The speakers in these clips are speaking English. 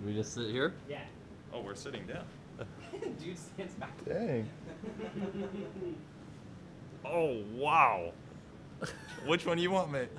We just sit here? Yeah. Oh, we're sitting down. Dude stands back. Dang. Oh, wow. Which one do you want, mate?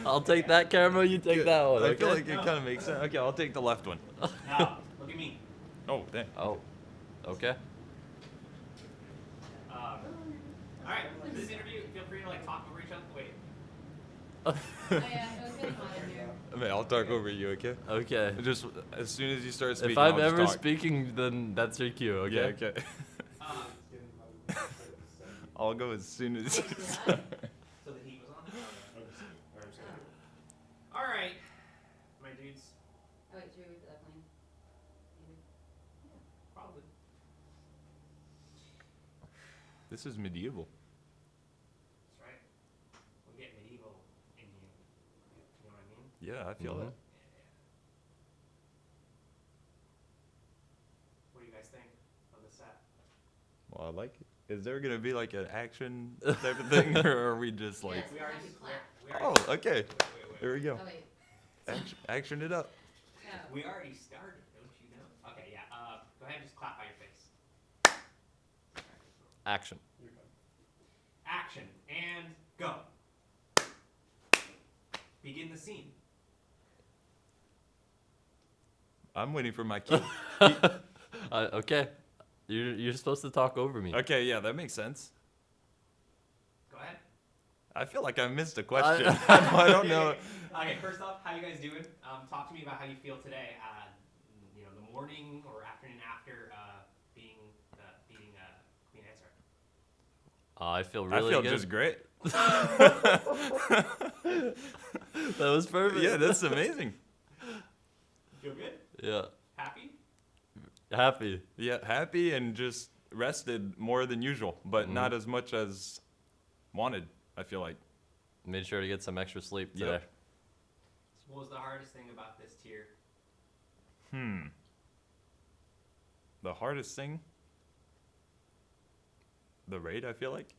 I'll take that camera, you take that one, okay? I feel like it kind of makes sense. Okay, I'll take the left one. Now, look at me. Oh, dang. Oh, okay. Alright, this interview, feel free to like talk over each other. Wait. Oh yeah, it was getting hot in here. Mate, I'll talk over you, okay? Okay. Just as soon as you start speaking, If I'm I'll just ever talk. speaking, then that's your cue, okay? Yeah, okay. I'll go as soon as you start. So the heat was on? Alright, my dudes. Oh wait, should we wait for that plane? Maybe. Probably. This is medieval. That's right. We'll get medieval in you. You know what I mean? Yeah, I feel Mhm. that. What do you guys think of the set? Well, I like it. Is there gonna be like an action type of thing, or are we just like? Yes. We already, Clap. we already Oh, okay. wait. Here we go. Oh wait. Action it up. No. We already started, don't you know? Okay, yeah. Go ahead and just clap by your face. Action. Action and go. Begin the scene. I'm waiting for my cue. Okay. You're supposed to talk over me. Okay, yeah, that makes sense. Go ahead. I feel like I missed a question. I don't know. Okay, first off, how you guys doing? Talk to me about how you feel today. The morning or afternoon after beating Queen Ansurek. I feel really I feel good. just great. That was perfect. Yeah, that's amazing. Feel good? Yeah. Happy? Happy. Yeah, happy and just rested more than usual, but Mhm. not as much as wanted, I feel like. Made sure to get some extra sleep Yep. today. So what was the hardest thing about this tier? The hardest thing? The raid, I feel like.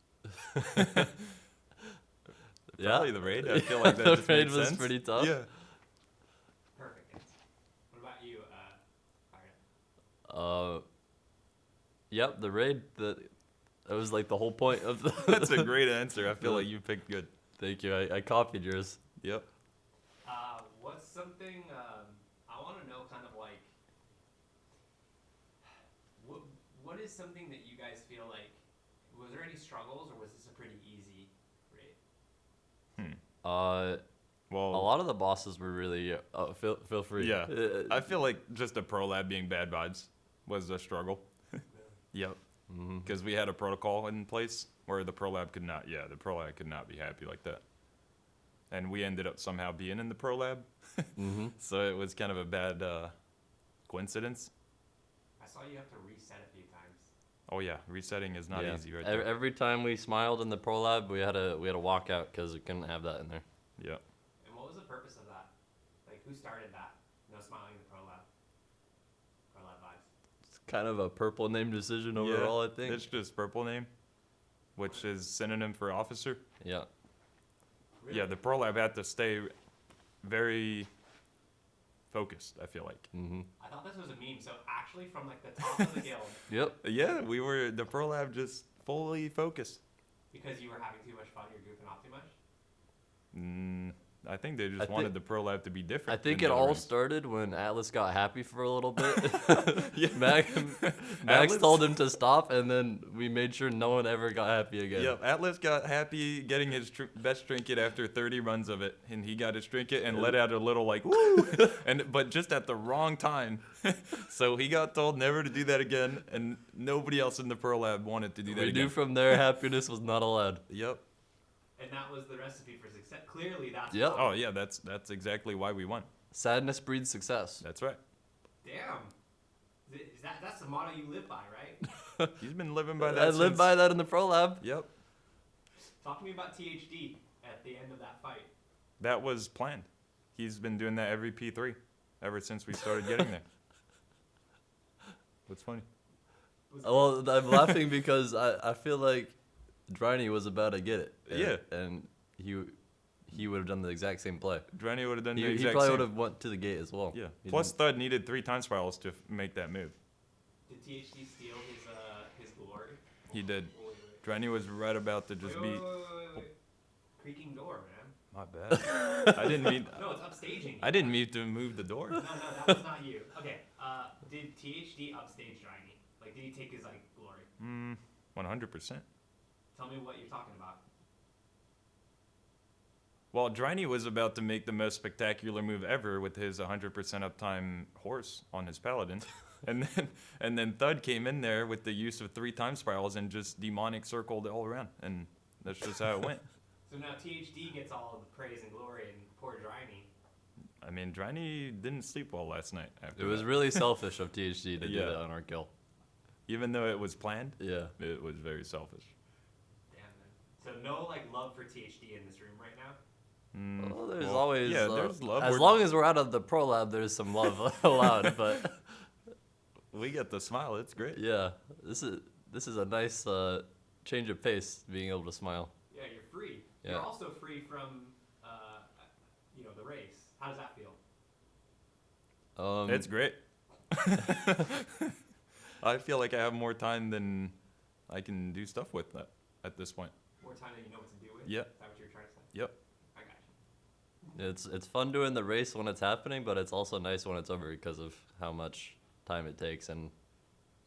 Yeah. Probably the raid. I feel like that The just raid makes was sense. pretty tough. Yeah. Perfect answer. What about you, Firedup? Yep, the raid, that was like the whole point of the... That's a great answer. I feel like you picked good. Thank you, I copied yours. Yep. What's something I want to know? Kind of like, what is something that you guys feel like? Was there any struggles, or was this a pretty easy raid? Well, A lot of the bosses were really... feel free. yeah. I feel like just a pro lab being bad vibes was a struggle. Yep. Mhm. Because we had a protocol in place where the pro lab could not be happy like that. And we ended up somehow being in the pro lab. Mhm. So it was kind of a bad coincidence. I saw you have to reset a few times. Oh yeah, resetting is not Yeah. easy right there. Every time we smiled in the pro lab, we had to walk out because we couldn't have that in there. Yep. And what was the purpose of that? Like, who started that? No smiling in the pro lab. Pro lab vibes. It's kind of a purple name decision overall, I think. It's just purple name, which is synonym for officer. Yeah. Really? Yeah, the pro lab had to stay very focused, I feel like. Mhm. I thought this was a meme. So actually, from like the top of the guild, Yep. Yeah, the pro lab just fully focused. because you were having too much fun, you're goofing off too much. I think they just I wanted thi- the pro lab to be different. I think than it the other all ones. started when Atlas got happy for a little bit. Yeah. Max Atlas- told him to stop, and then we made sure no one ever got happy again. Yep, Atlas got happy getting his best trinket after 30 runs of it, and he got his trinket and let out a little like woo, but just at the wrong time. So he got told never to do that again, and nobody else in the pro lab wanted to do that We again. knew from there happiness was not allowed. Yep. And that was the recipe for success. Clearly, that's Yep. why. Oh yeah, that's exactly why we won. Sadness breeds success. That's right. Damn. That's the motto you live by, right? He's been living by that. I lived since- by that in the pro lab. Yep. Talk to me about THD at the end of that fight. That was planned. He's been doing that every P3 ever since we started getting there. What's funny? Well, I'm laughing because I feel like Driney was about to get it. Yeah. And he he would have done the exact same play. Driney would have done the He exact probably same. would have went to the gate as well. Yeah. He Plus, didn't- Thud needed 3 time spirals to make that move. Did THD steal his glory? He did. Wait, wait. Driney was right about to just Wait, be. wait. Creaking door, man. My bad. I didn't mean. No, it's upstaging. I didn't mean to move the door. No, that was not you. Okay, did THD upstage Driney? Like, did he take his, like, glory? 100%. Tell me what you're talking about. Well, Driney was about to make the most spectacular move ever with his 100% uptime horse on his paladin. and then Thud came in there with the use of 3 time spirals and just demonic circled all around. And that's just how it went. So now THD gets all of the praise and glory, and poor Driney. I mean, Driney didn't sleep well last night after It was that. really selfish of THD to do Yeah. that on our kill. Even though it was planned, Yeah. it was very selfish. Damn, man. So no, like, love for THD in this room right now? Well, there's Well, always yeah, there's love. As We're- long as we're out of the pro lab, there's some love allowed. But we get the smile. It's great. yeah, this is a nice change of pace, being able to smile. Yeah, you're free. Yeah. You're also free from, the race. How does that feel? It's great. I feel like I have more time than I can do stuff with that at this point. More time than you know what to do with? Yeah. Is that what you're trying to say? Yep. I got you. It's fun doing the race when it's happening, but it's also nice when it's over because of how much time it takes and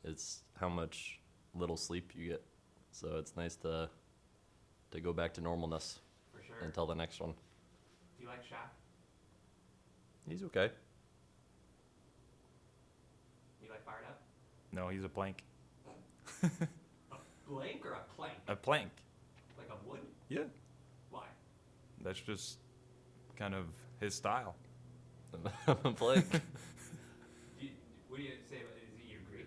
it's how much little sleep you get. So it's nice to go back to normalness For sure. until the next one. Do you like Shak? He's okay. You like Firedup? No, he's a plank. A blank or a plank? A plank. Like a wood? Yeah. Why? That's just kind of his style. Blake. What do you say about it? Is it you agree?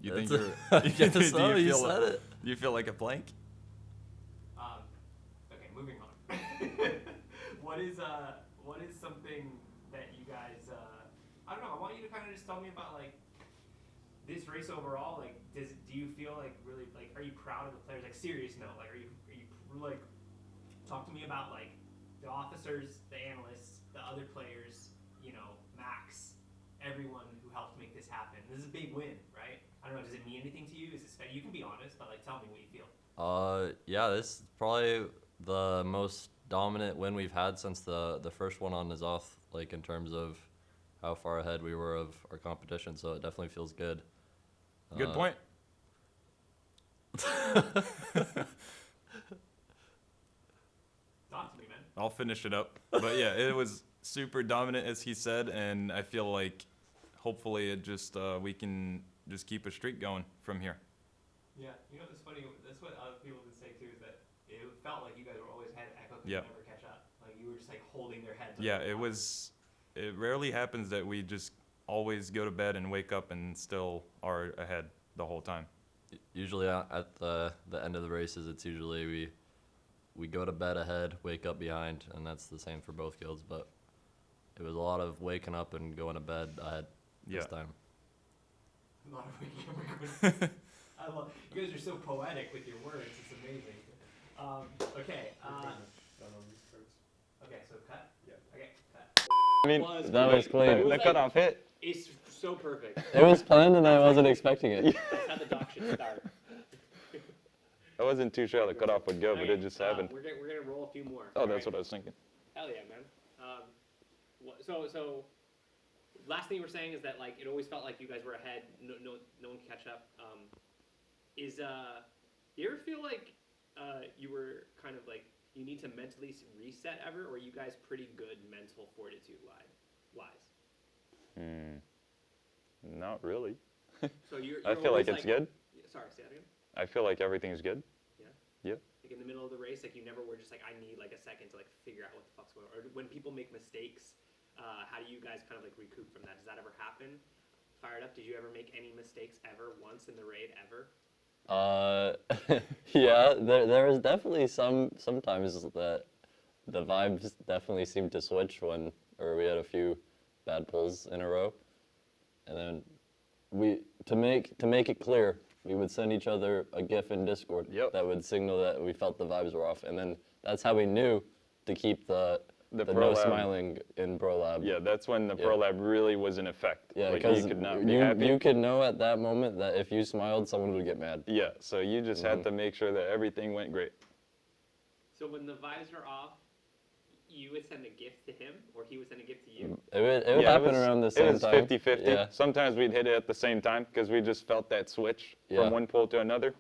You think That's you're? I guess do so, you feel said like, it. Do you feel like a plank? Okay, moving on. What is something that you guys, I don't know, I want you to kind of just tell me about, like, this race overall. Like, do you feel like really, like, are you proud of the players? Like, serious note, like, are you like, talk to me about, like, the officers, the analysts, the other players, Max, everyone who helped make this happen. This is a big win, right? I don't know, does it mean anything to you? Is it you can be honest, but, like, tell me what you feel. Yeah, this is probably the most dominant win we've had since the first one on Azoth, like in terms of how far ahead we were of our competition. So it definitely feels good. Good point. Talk to me, man. I'll finish it up. But yeah, it was super dominant, as he said, and I feel like hopefully it just we can just keep a streak going from here. Yeah, it's funny. That's what other people would say too. Is that it felt like you guys were always ahead. Echo could Yeah. never catch up. Like you were just like holding their heads. Yeah, it was. It rarely happens that we just always go to bed and wake up and still are ahead the whole time. Usually at the end of the races, it's usually we go to bed ahead, wake up behind, and that's the same for both guilds. But it was a lot of waking up and going to bed ahead this time. A lot of waking up and going. I love you guys are so poetic with your words. It's amazing. Okay. Okay. So cut. Yeah. Okay. Cut. I mean, Was that was great. clean. The cutoff hit. It's so perfect. It was planned and I wasn't expecting it. That's how the doc should start. I wasn't too sure how the cutoff would go, but it just happened. We're gonna roll a few more. Oh, that's what I was thinking. Hell yeah, man. So last thing you were saying is that like it always felt like you guys were ahead. No one could catch up. Do you ever feel like you were kind of like you need to mentally reset ever, or are you guys pretty good mental fortitude wise? Not really. So you're I feel like always, it's good. Sorry, say that again. I feel like everything's good. Like in the middle of the race, like you never were just like I need like a second to like figure out what the fuck's going on. Or when people make mistakes, how do you guys kind of like recoup from that? Does that ever happen? Firedup, did you ever make any mistakes ever once in the raid ever? Yeah, there was definitely sometimes that the vibes definitely seemed to switch when we had a few bad pulls in a row, and then to make it clear, we would send each other a GIF in Discord Yep. that would signal that we felt the vibes were off, and then that's how we knew to keep the Pro no Lab. smiling in Pro Lab. Yeah, that's when the Yeah. Pro Lab really was in effect. Yeah, like, because you could not be you, happy. you could know at that moment that if you smiled, someone would get mad. Yeah, so you just had to make sure that everything went great. So when the vibes are off, you would send a gift to him, or he would send a gift to you. It would Yeah, happen around the same It was time. 50-50. Yeah. Sometimes we'd hit it at the same time because we just felt that switch Yeah. from one pole to another.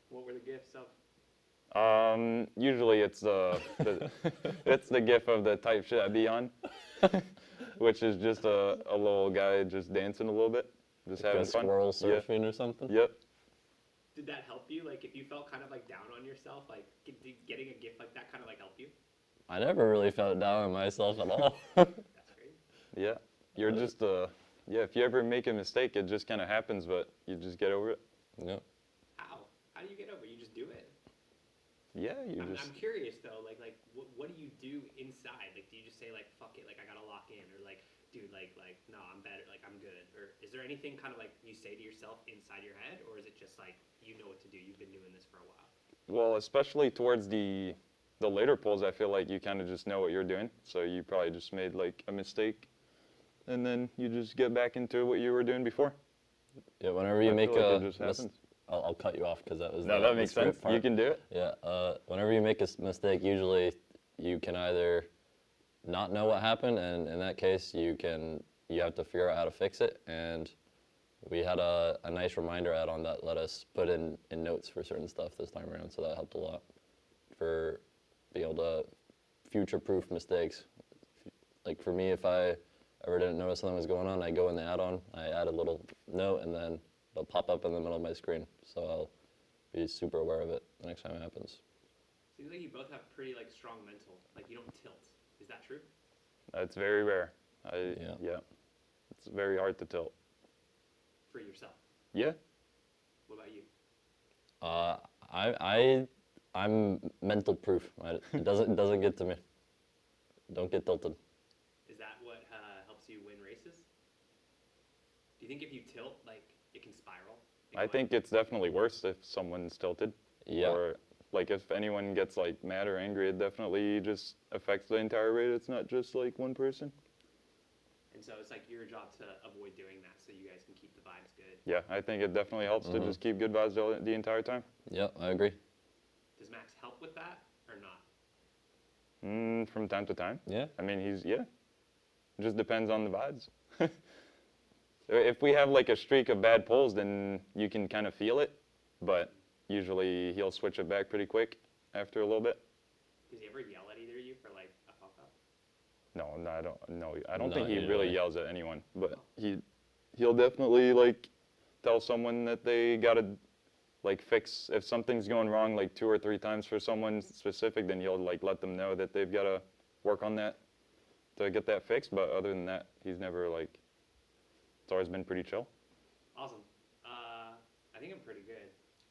What were the gifts of? Usually it's it's the gif of the type shit I be on, which is just a little guy just dancing a little bit, just Like having a fun. squirrel Yeah. surfing or something. Yep. Did that help you? Like, if you felt kind of like down on yourself, like getting a gift like that kind of like help you? I never really felt down on myself at all. That's great. Yeah. You're just yeah. If you ever make a mistake, it just kind of happens, but you just get over it. Yeah. How do you get over it? You just do it. Yeah. You I'm just. curious though, like what do you do inside? Like, do you just say like fuck it, like I gotta lock in, or like dude, like no, I'm better, like I'm good, or is there anything kind of like you say to yourself inside your head, or is it just like you know what to do? You've been doing this for a while. Well, especially towards the later pulls, I feel like you kind of just know what you're doing. So you probably just made like a mistake, and then you just get back into what you were doing before. Yeah. Whenever you I make feel like a it just mis- happens. I'll cut you off because that was No, the, that the makes script sense. part. You can do it. Yeah. Whenever you make a mistake, usually you can either not know what happened, and in that case, you have to figure out how to fix it. And we had a nice reminder add-on that let us put in notes for certain stuff this time around, so that helped a lot for being able to future-proof mistakes. Like for me, if I ever didn't notice something was going on, I go in the add-on, I add a little note, and then it'll pop up in the middle of my screen, so I'll be super aware of it the next time it happens. Seems like you both have pretty like strong mental. Like you don't tilt. Is that true? That's very rare. Yeah. Yeah. It's very hard to tilt. For yourself. Yeah. What about you? I'm mental proof. It doesn't get to me. Don't get tilted. Is that what helps you win races? Do you think if you tilt, like it can spiral? I think it's definitely worse if someone's tilted. Yeah. Or like if anyone gets like mad or angry, it definitely just affects the entire raid. It's not just like one person. And so it's like your job to avoid doing that, so you guys can keep the vibes good. Yeah, I think it definitely helps to just keep good vibes the entire time. Yep, I agree. Does Max help with that or not? From time to time. Yeah. I mean, it just depends on the vibes. If we have like a streak of bad pulls, then you can kind of feel it, but usually he'll switch it back pretty quick after a little bit. Does he ever yell at either of you for like a fuck up? No, I don't. No, I don't Not think he really usually. yells at anyone, but he'll definitely like tell someone that they gotta like fix if something's going wrong like 2 or 3 times for someone specific. Then he'll like let them know that they've gotta work on that to get that fixed. But other than that, he's never like. It's always been pretty chill. Awesome. I think I'm pretty good.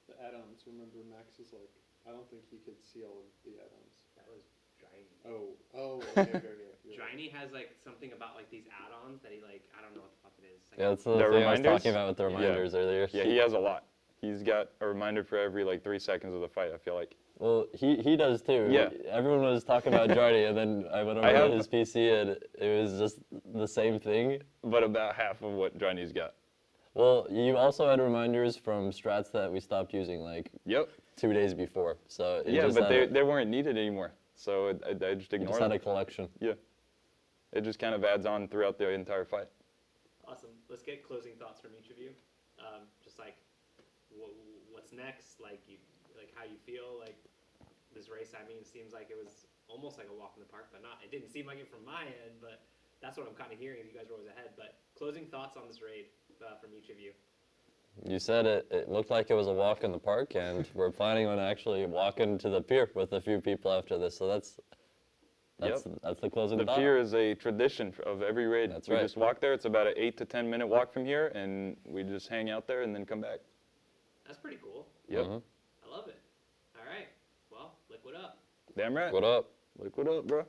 The add-ons, remember Max is like, I don't think he could see all of the add-ons. That was Driney. Oh, okay. You're right. Driney has like something about like these add-ons that he like, I don't know what the fuck it is. Like, Yeah, that's the The thing I was reminders? talking about with the reminders earlier. Yeah, he has a lot. He's got a reminder for every like 3 seconds of the fight. I feel like. Well, he does too. Yeah. Everyone was talking about Driney, and then I went over I to have- his PC, and it was just the same thing. But about half of what Driney's got. Well, you also had reminders from strats that we stopped using like Yep. 2 days before. So it Yeah, just but had they weren't needed anymore. So I just it just ignored had them. a collection. Yeah. It just kind of adds on throughout the entire fight. awesome. Let's get closing thoughts from each of you. Just like, what's next? Like how you feel? Like this race. I mean, it seems like it was almost like a walk in the park, but not. It didn't seem like it from my end, but that's what I'm kind of hearing. You guys were always ahead. But closing thoughts on this raid from each of you. You said it looked like it was a walk in the park, and we're planning on actually walking to the pier with a few people after this. So that's the closing The thought. pier is a tradition of every raid. That's we right. just walk there. It's about an 8 to 10 minute walk from here, and we just hang out there and then come back. That's pretty cool. Yep. Mhm. I love it. All right. Well, liquid up. Damn right. What up? Like, what up, bro?